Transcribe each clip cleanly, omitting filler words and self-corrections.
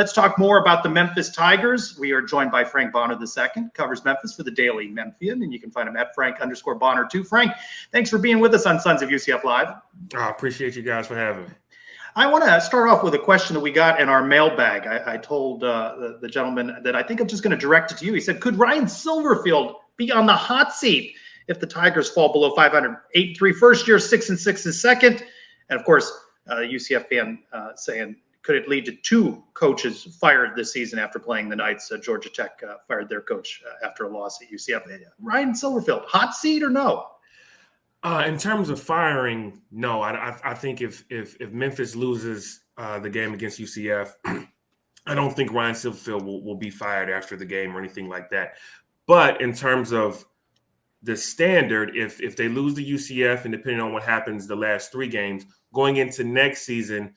Let's talk more about the Memphis Tigers. We are joined by Frank Bonner II, covers Memphis for the Daily Memphian, and you can find him at Frank_Bonner2. Frank, thanks for being with us on Sons of UCF Live. I appreciate you guys for having me. I want to start off with a question that we got in our mailbag. I told the gentleman that I think I'm just going to direct it to you. He said, could Ryan Silverfield be on the hot seat if the Tigers fall below 500? 8-3 first year, 6-6 is second. And of course, UCF fan saying, could it lead to two coaches fired this season after playing the Knights? Georgia Tech fired their coach after a loss at UCF. Ryan Silverfield, hot seat or no? In terms of firing, no. I think if Memphis loses the game against UCF, I don't think Ryan Silverfield will be fired after the game or anything like that. But in terms of the standard, if they lose to UCF and depending on what happens the last three games, going into next season,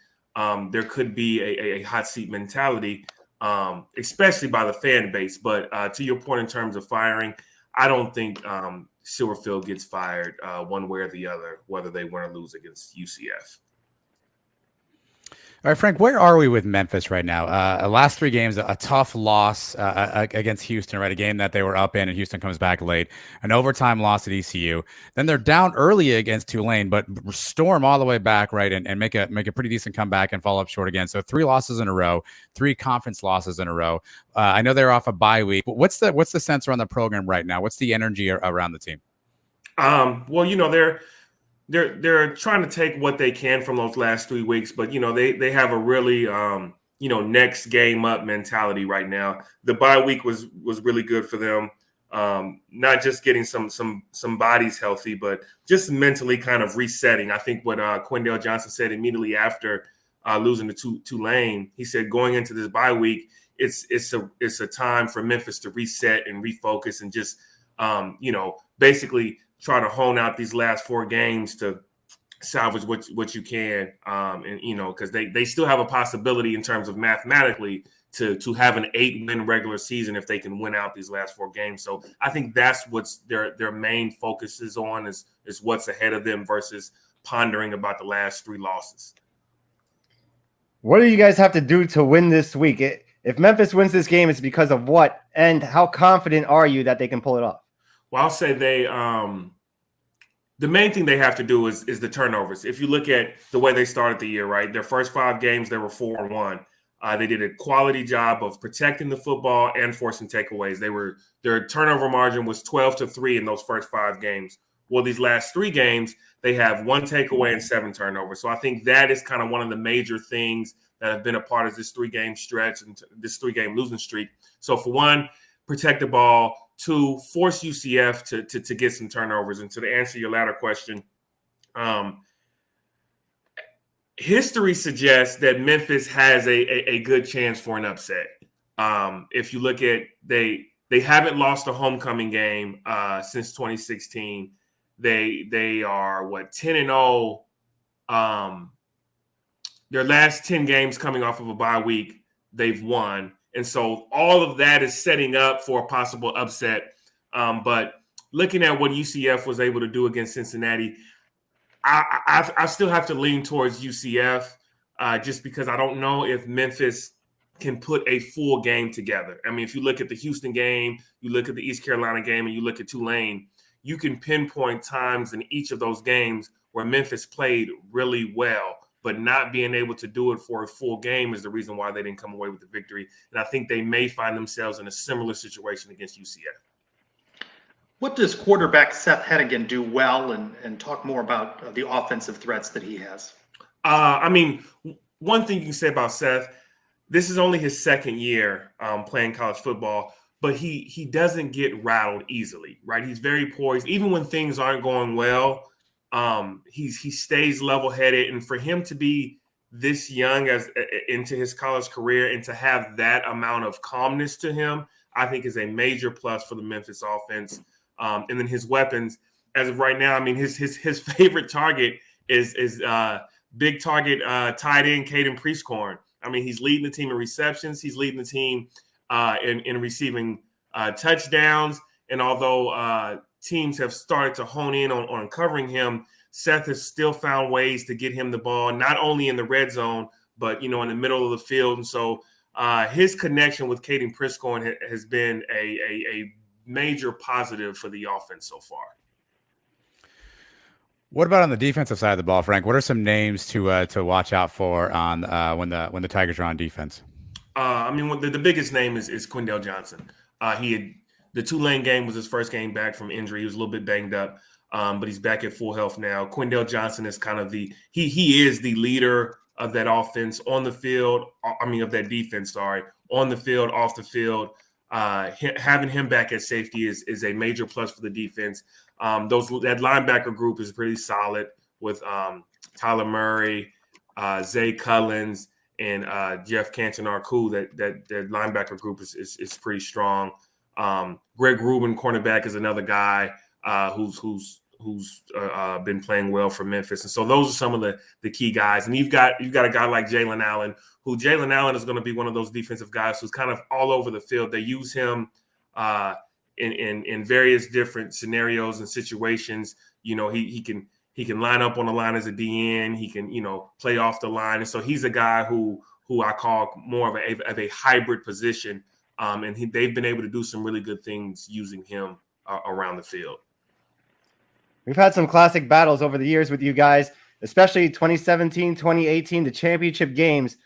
there could be a hot seat mentality, especially by the fan base. But to your point in terms of firing, I don't think Silverfield gets fired one way or the other, whether they win or lose against UCF. All right, Frank, where are we with Memphis right now? Last three games, a tough loss against Houston, right? A game that they were up in and Houston comes back late. An overtime loss at ECU. Then they're down early against Tulane, but storm all the way back, right? And make a pretty decent comeback and fall up short again. So 3 losses in a row, 3 conference losses in a row. I know they're off a bye week, but what's the sense around the program right now? What's the energy around the team? Well, they're trying to take what they can from those last 3 weeks, but they have a really next game up mentality right now. The bye week was really good for them. Not just getting some bodies healthy, but just mentally kind of resetting. I think what Quindale Johnson said immediately after losing to Tulane, he said going into this bye week, it's a time for Memphis to reset and refocus and just basically try to hone out these last 4 games to salvage what you can. Because they still have a possibility in terms of mathematically to have an 8-win regular season if they can win out these last 4 games. So I think that's what's their main focus is on is what's ahead of them versus pondering about the last 3 losses. What do you guys have to do to win this week? If Memphis wins this game, it's because of what? And how confident are you that they can pull it off? Well, I'll say the main thing they have to do is the turnovers. If you look at the way they started the year, right, their first 5 games, they were 4-1. They did a quality job of protecting the football and forcing takeaways. Their turnover margin was 12-3 in those first 5 games. Well, these last 3 games, they have 1 takeaway and 7 turnovers. So I think that is kind of one of the major things that have been a part of this 3-game stretch and this 3-game losing streak. So for one, protect the ball. 2, force UCF to get some turnovers. And to answer your latter question, history suggests that Memphis has a good chance for an upset. If you look at they haven't lost a homecoming game since 2016. They are 10-0. Their last 10 games coming off of a bye week, they've won. And so all of that is setting up for a possible upset. But looking at what UCF was able to do against Cincinnati, I still have to lean towards UCF just because I don't know if Memphis can put a full game together. I mean, if you look at the Houston game, you look at the East Carolina game, and you look at Tulane, you can pinpoint times in each of those games where Memphis played really well. But not being able to do it for a full game is the reason why they didn't come away with the victory. And I think they may find themselves in a similar situation against UCF. What does quarterback Seth Henigan do well, and talk more about the offensive threats that he has? One thing you can say about Seth, this is only his 2nd year playing college football, but he doesn't get rattled easily, right? He's very poised. Even when things aren't going well, he stays level-headed, and for him to be this young as into his college career and to have that amount of calmness to him, I think is a major plus for the Memphis offense. And then his weapons, as of right now, his favorite target is big target tight end Caden Priestcorn. He's leading the team in receptions. He's leading the team in receiving touchdowns. And although teams have started to hone in on covering him, Seth has still found ways to get him the ball, not only in the red zone, but, in the middle of the field. And so his connection with Caden Prisco has been a major positive for the offense so far. What about on the defensive side of the ball, Frank? What are some names to watch out for on when the Tigers are on defense? I mean, the biggest name is Quindell Johnson. The Tulane game was his first game back from injury. He was a little bit banged up, but he's back at full health now. Quindell Johnson is kind of he is the leader of that offense on the field. Of that defense, sorry, on the field, off the field. Having him back at safety is a major plus for the defense. That linebacker group is pretty solid with Tyler Murray, Zay Cullins, and Jeff Canton-Arku. That linebacker group is pretty strong. Greg Rubin, cornerback, is another guy who's been playing well for Memphis. And so those are some of the key guys. And you've got a guy like Jalen Allen, who Jalen Allen is going to be one of those defensive guys who's kind of all over the field. They use him in various different scenarios and situations. He can line up on the line as a DN. He can, play off the line. And so he's a guy who I call more of a hybrid position. And they've been able to do some really good things using him around the field. We've had some classic battles over the years with you guys, especially 2017, 2018, the championship games.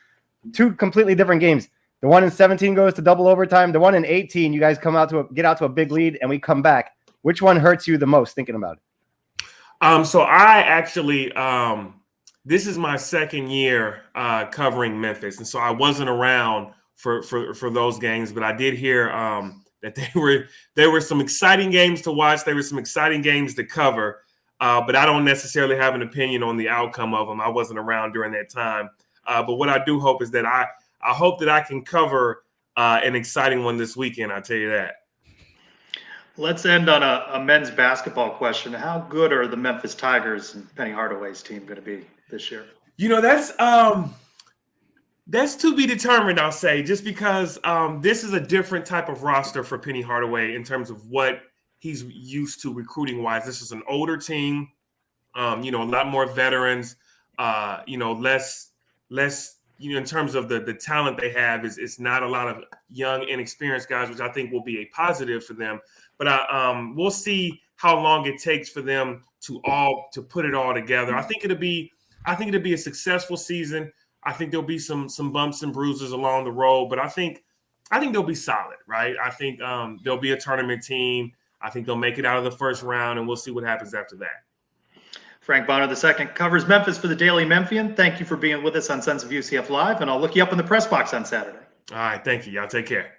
Two completely different games. The one in 17 goes to double overtime. The one in 18, you guys get out to a big lead, and we come back. Which one hurts you the most thinking about it? So I actually, this is my second year covering Memphis, and so I wasn't around for those games, but I did hear that there were some exciting games to watch. There were some exciting games to cover, but I don't necessarily have an opinion on the outcome of them. I wasn't around during that time. But what I do hope is that I hope that I can cover an exciting one this weekend. I'll tell you that. Let's end on a men's basketball question. How good are the Memphis Tigers and Penny Hardaway's team going to be this year? That's to be determined, I'll say, just because this is a different type of roster for Penny Hardaway in terms of what he's used to recruiting-wise. This is an older team, a lot more veterans, less, in terms of the talent they have, it's not a lot of young, inexperienced guys, which I think will be a positive for them. But we'll see how long it takes for them to put it all together. I think it'll be a successful season. I think there'll be some bumps and bruises along the road, but I think they'll be solid, right? I think they'll be a tournament team. I think they'll make it out of the first round, and we'll see what happens after that. Frank Bonner II covers Memphis for the Daily Memphian. Thank you for being with us on Sons of UCF Live, and I'll look you up in the press box on Saturday. All right, thank you. Y'all take care.